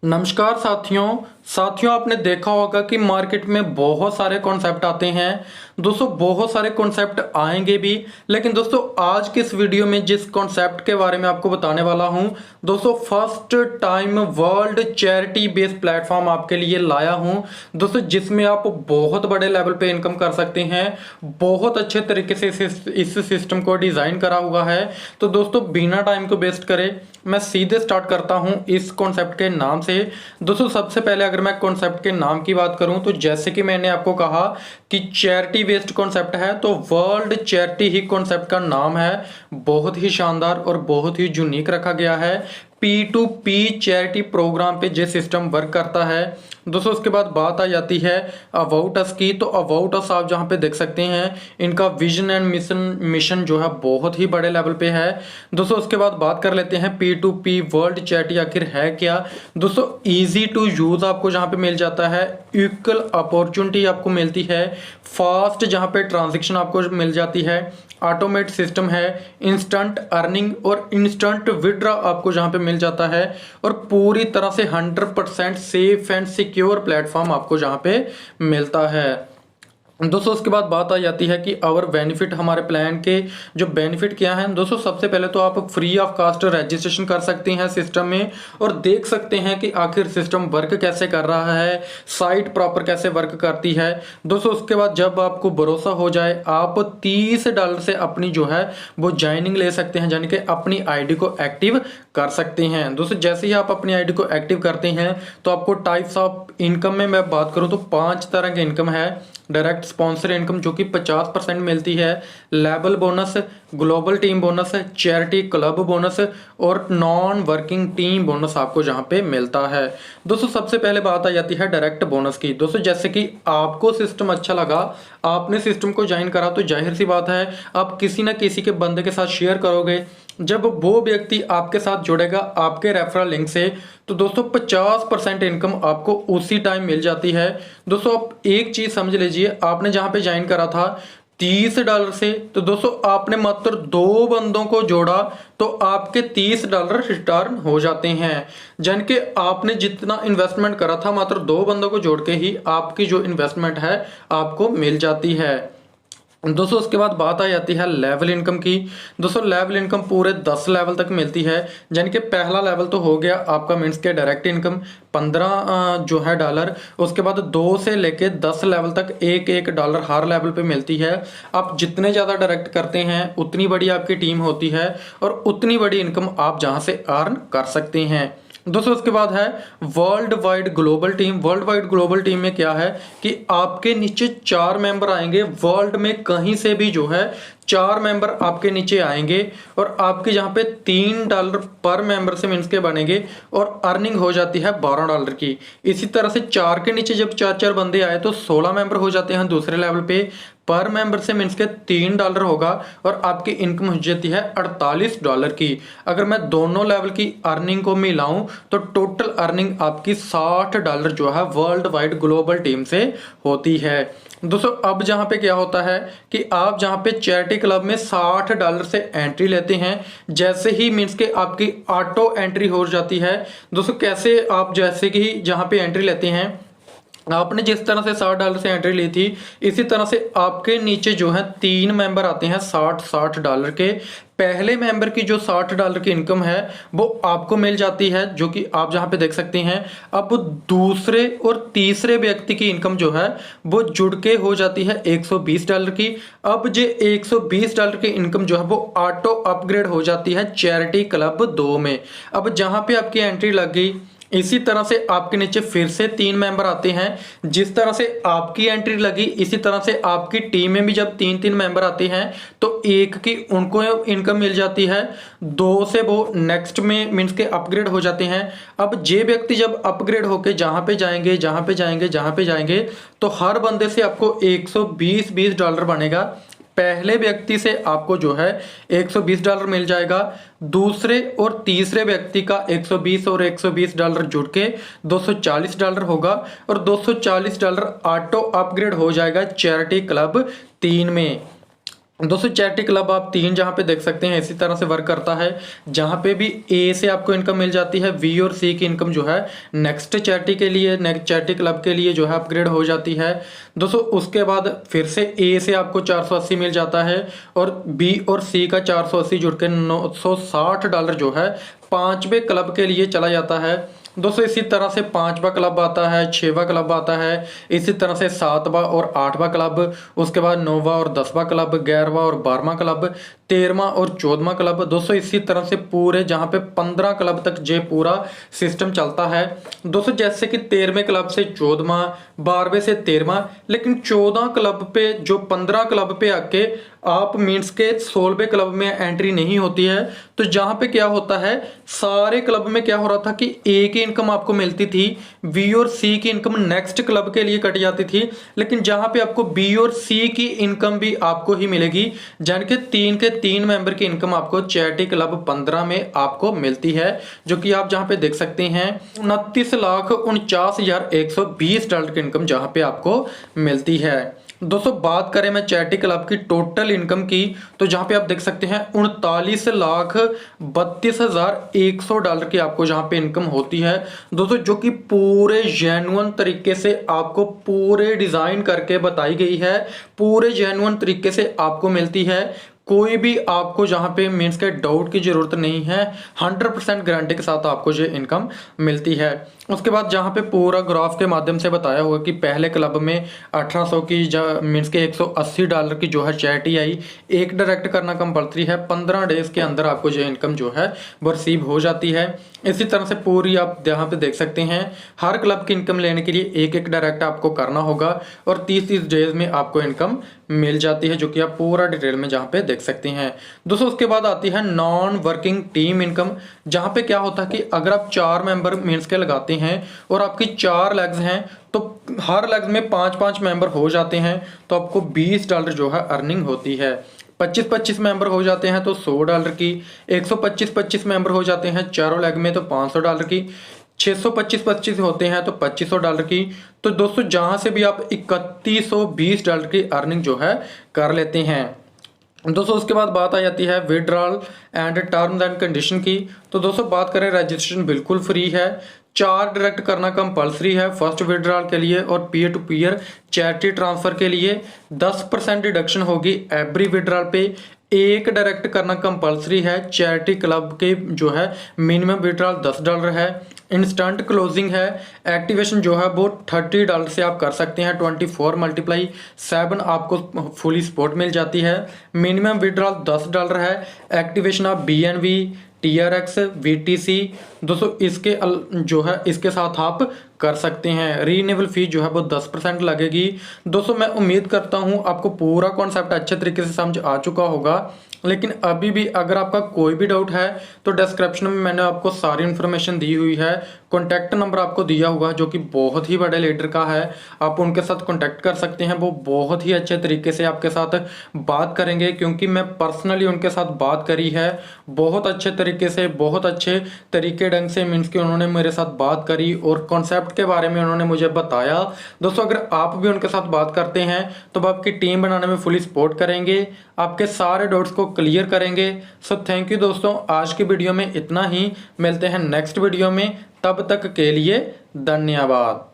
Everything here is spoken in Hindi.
नमस्कार साथियों आपने देखा होगा कि मार्केट में बहुत सारे कॉन्सेप्ट आते हैं। दोस्तों बहुत सारे कॉन्सेप्ट आएंगे भी, लेकिन दोस्तों आज के इस वीडियो में जिस कॉन्सेप्ट के बारे में आपको बताने वाला हूं, दोस्तों first time world charity based platform आपके लिए लाया हूं दोस्तों, जिसमें आप बहुत बड़े लेवल पे इनकम कर सकते हैं। बहुत अच्छे तरीके से इस सिस्टम को डिजाइन करा हुआ है। तो दोस्तों बिना टाइम को वेस्ट करे मैं सीधे स्टार्ट करता हूं इस कॉन्सेप्ट के नाम से। दोस्तों सबसे पहले अगर मैं कॉन्सेप्ट के नाम की बात करूं तो जैसे कि मैंने आपको कहा कि चैरिटी बेस्ड कॉन्सेप्ट है, तो वर्ल्ड चैरिटी ही कॉन्सेप्ट का नाम है। बहुत ही शानदार और बहुत ही यूनिक रखा गया है। P2P चैरिटी प्रोग्राम पे जो सिस्टम वर्क करता है दोस्तों। उसके बाद बात आ जाती है अबाउट अस की। तो अबाउट अस आप जहाँ पे देख सकते हैं इनका विजन एंड मिशन जो है बहुत ही बड़े लेवल पे है दोस्तों। उसके बाद बात कर लेते हैं P2P वर्ल्ड चैरिटी आखिर है क्या दोस्तों। इजी टू यूज आपको जहाँ पे मिल जाता है, इक्वल अपॉर्चुनिटी आपको मिलती है, फास्ट जहाँ पे ट्रांजेक्शन आपको मिल जाती है, ऑटोमेट सिस्टम है, इंस्टेंट अर्निंग और इंस्टेंट विड्रॉ आपको जहां पे मिल जाता है, और पूरी तरह से 100% सेफ एंड सिक्योर प्लेटफॉर्म आपको जहां पे मिलता है दोस्तों। उसके बाद बात आ जाती है कि आवर बेनिफिट, हमारे प्लान के जो बेनिफिट क्या हैं दोस्तों। सबसे पहले तो आप फ्री ऑफ कास्ट रजिस्ट्रेशन कर सकते हैं सिस्टम में और देख सकते हैं कि आखिर सिस्टम वर्क कैसे कर रहा है, साइट प्रॉपर कैसे वर्क करती है दोस्तों। उसके बाद जब आपको भरोसा हो जाए आप $30 से अपनी जो है वो ज्वाइनिंग ले सकते हैं, यानी कि अपनी आईडी को एक्टिव कर सकते हैं दोस्तों। जैसे ही आप अपनी आईडी को एक्टिव करते हैं तो आपको टाइप्स ऑफ इनकम में मैं बात करूं तो 5 तरह की इनकम है। डायरेक्ट स्पॉन्सर इनकम जो कि 50% मिलती है, level bonus, global team bonus, charity club bonus और नॉन वर्किंग टीम बोनस आपको जहां पे मिलता है दोस्तों। सबसे पहले बात आ जाती है डायरेक्ट बोनस की दोस्तों। जैसे कि आपको सिस्टम अच्छा लगा, आपने सिस्टम को ज्वाइन करा, तो जाहिर सी बात है आप किसी ना किसी के बंदे के साथ शेयर करोगे। जब वो व्यक्ति आपके साथ जुड़ेगा आपके रेफरल लिंक से, तो दोस्तों 50% इनकम आपको उसी टाइम मिल जाती है दोस्तों। आप एक चीज समझ लीजिए, आपने जहां पे ज्वाइन करा था $30 से, तो दोस्तों आपने मात्र 2 बंदों को जोड़ा तो आपके $30 रिटर्न हो जाते हैं। यानी कि आपने जितना इन्वेस्टमेंट करा था मात्र 2 बंदों को जोड़ के ही आपकी जो इन्वेस्टमेंट है आपको मिल जाती है दोस्तों। उसके बाद बात आ जाती है लेवल इनकम की दोस्तों। लेवल इनकम पूरे 10 लेवल तक मिलती है, यानी कि पहला लेवल तो हो गया आपका मीन्स के डायरेक्ट इनकम 15 जो है डॉलर। उसके बाद 2 से लेके 10 लेवल तक एक डॉलर हर लेवल पे मिलती है। आप जितने ज़्यादा डायरेक्ट करते हैं उतनी बड़ी आपकी टीम होती है और उतनी बड़ी इनकम आप जहाँ से अर्न कर सकते हैं दोस्तों। उसके बाद है world wide global team. World wide global team में क्या है कि आपके नीचे 4 मेंबर आएंगे, वर्ल्ड में कहीं से भी जो है 4 मेंबर आपके नीचे आएंगे और आपके जहां पे $3 पर मेंबर से मीन्स के बनेंगे और अर्निंग हो जाती है $12 की। इसी तरह से 4 के नीचे जब 4 बंदे आए तो 16 मेंबर हो जाते हैं दूसरे लेवल पे। पर मेंबर से मीन्स के $3 होगा और आपकी इनकम हो जाती है $48 की। अगर मैं दोनों लेवल की अर्निंग को मिलाऊं तो टोटल अर्निंग आपकी $60 जो है वर्ल्ड वाइड ग्लोबल टीम से होती है दोस्तों। अब जहां पे क्या होता है कि आप जहां पे चैरिटी क्लब में $60 से एंट्री लेते हैं, जैसे ही मीन्स के आपकी ऑटो एंट्री हो जाती है दोस्तों। कैसे आप जैसे कि जहां पे एंट्री लेते हैं, आपने जिस तरह से $60 से एंट्री ली थी इसी तरह से आपके नीचे जो है 3 मेंबर आते हैं $60 के। पहले मेंबर की जो $60 की इनकम है वो आपको मिल जाती है, जो कि आप जहां पे देख सकते हैं। अब दूसरे और तीसरे व्यक्ति की इनकम जो है वो जुड़ के हो जाती है $120 की। अब जो $120 की इनकम जो है वो ऑटो अपग्रेड हो जाती है चैरिटी क्लब 2 में। अब जहां पे आपकी एंट्री लग गई इसी तरह से आपके नीचे फिर से 3 मेंबर आते हैं। जिस तरह से आपकी एंट्री लगी इसी तरह से आपकी टीम में भी जब 3 मेंबर आते हैं तो एक की उनको इनकम मिल जाती है, 2 से वो नेक्स्ट में मीन्स के अपग्रेड हो जाते हैं। अब ये व्यक्ति जब अपग्रेड होके जहां पे जाएंगे तो हर बंदे से आपको $120 बनेगा। पहले व्यक्ति से आपको जो है $120 मिल जाएगा, दूसरे और तीसरे व्यक्ति का 120 और $120 जुड़ के $240 होगा और $240 ऑटो अपग्रेड हो जाएगा चैरिटी क्लब 3 में। दोस्तों चैरिटी क्लब आप 3 जहाँ पे देख सकते हैं इसी तरह से वर्क करता है, जहाँ पे भी ए से आपको इनकम मिल जाती है, बी और सी की इनकम जो है नेक्स्ट चैरिटी के लिए, नेक्स्ट चैरिटी क्लब के लिए जो है अपग्रेड हो जाती है। दोस्तों उसके बाद फिर से ए से आपको 480 मिल जाता है और बी और सी का 480 जुड़ के $960 जो है 5वें क्लब के लिए चला जाता है। दोस्तों इसी तरह से 5वां क्लब आता है, 6वां क्लब आता है, इसी तरह से 7वां और 8वां क्लब, उसके बाद 9वां और 10वां क्लब, 11वां और 12वां क्लब, 13वां और 14वां क्लब। दोस्तों इसी तरह से पूरे जहां पे 15 क्लब तक ये पूरा सिस्टम चलता है। दोस्तों जैसे कि 13वें क्लब से 14वां, 12वें से 13वां, लेकिन 14 क्लब पे जो 15 क्लब पे आके आप मीन्स के 16वें क्लब में एंट्री नहीं होती है। तो जहां पे क्या होता है, सारे क्लब में क्या हो रहा था कि ए की इनकम आपको मिलती थी, बी और सी की इनकम नेक्स्ट क्लब के लिए कट जाती थी, लेकिन जहां पे आपको बी और सी की इनकम भी आपको ही मिलेगी, यानी कि 3 के 3 मेंबर की इनकम आपको चैरिटी क्लब 15 में आपको मिलती है, जो कि आप जहां पे देख सकते हैं $29,49,120 की इनकम जहां पे आपको मिलती है। दोस्तों बात करें मैं चैरिटी क्लब की टोटल इनकम की, तो जहां पे आप देख सकते हैं $39,32,100 की आपको जहां पे इनकम होती है। दोस्तों जो कि पूरे जेन्युइन तरीके से आपको पूरे डिजाइन करके बताई गई है, पूरे जेन्युइन तरीके से आपको मिलती है, कोई भी आपको जहां पे मीन्स के डाउट की जरूरत नहीं है, 100% गारंटी के साथ आपको ये इनकम मिलती है। उसके बाद जहां पे पूरा ग्राफ के माध्यम से बताया हुआ कि पहले क्लब में 1800 की मीन्स के $180 की जो है चैरिटी आई, एक डायरेक्ट करना कंपल्सरी है, 15 डेज के अंदर आपको जो इनकम जो है वो रिसीव हो जाती है। इसी तरह से पूरी आप यहाँ पे देख सकते हैं, हर क्लब की इनकम लेने के लिए एक एक डायरेक्ट आपको करना होगा और 30-30 डेज में आपको इनकम मिल जाती है, जो कि आप पूरा डिटेल में जहाँ पे देख सकते हैं। दोस्तों उसके बाद आती है नॉन वर्किंग टीम इनकम, जहाँ पे क्या होता है कि अगर आप 4 मेंबर मीन्स के लगाते हैं और आपकी 4 लेग्स हैं, तो हर लेग्स में 5-5 मेंबर हो जाते हैं, तो आपको $20 जो है अर्निंग होती है। 25-25 मेंबर हो जाते हैं तो $100 की, 125-25 मेंबर हो जाते हैं चारों लेग में तो $500 की, 625-25 होते हैं तो $2500 की। तो दोस्तों जहां से भी आप $3120 की अर्निंग जो है कर लेते हैं। दोस्तों उसके बाद बात आ जाती है withdrawal and terms and condition की। तो दोस्तों बात करें, रजिस्ट्रेशन बिल्कुल फ्री है, 4 डायरेक्ट करना कंपल्सरी है फर्स्ट विड्रॉल के लिए, और peer to peer charity transfer के लिए 10% डिडक्शन होगी एवरी विड्रॉल पे, एक डायरेक्ट करना कंपल्सरी है, चैरिटी क्लब के जो है मिनिमम विड्रॉल $10 है, इंस्टेंट क्लोजिंग है, एक्टिवेशन जो है वो $30 से आप कर सकते हैं, 24x7 आपको फुली सपोर्ट मिल जाती है, मिनिमम विड्रॉल $10 है, एक्टिवेशन आप BNB TRX VTC दोस्तों इसके जो है इसके साथ आप कर सकते हैं। रीनेबल फी जो है वो 10% लगेगी। दोस्तों मैं उम्मीद करता हूं आपको पूरा कॉन्सेप्ट अच्छे तरीके से समझ आ चुका होगा, लेकिन अभी भी अगर आपका कोई भी डाउट है तो डिस्क्रिप्शन में मैंने आपको सारी इन्फॉर्मेशन दी हुई है, कॉन्टैक्ट नंबर आपको दिया हुआ जो कि बहुत ही बड़े लीडर का है, आप उनके साथ कॉन्टैक्ट कर सकते हैं, वो बहुत ही अच्छे तरीके से आपके साथ बात करेंगे, क्योंकि मैं पर्सनली उनके साथ बात करी है, बहुत अच्छे तरीके से, बहुत अच्छे तरीके ढंग से मीन्स कि उन्होंने मेरे साथ बात करी और कॉन्सेप्ट के बारे में उन्होंने मुझे बताया। दोस्तों अगर आप भी उनके साथ बात करते हैं तो वो आपकी टीम बनाने में फुली सपोर्ट करेंगे, आपके सारे डाउट्स को क्लियर करेंगे। सो थैंक यू दोस्तों, आज की वीडियो में इतना ही, मिलते हैं नेक्स्ट वीडियो में, तब तक के लिए धन्यवाद।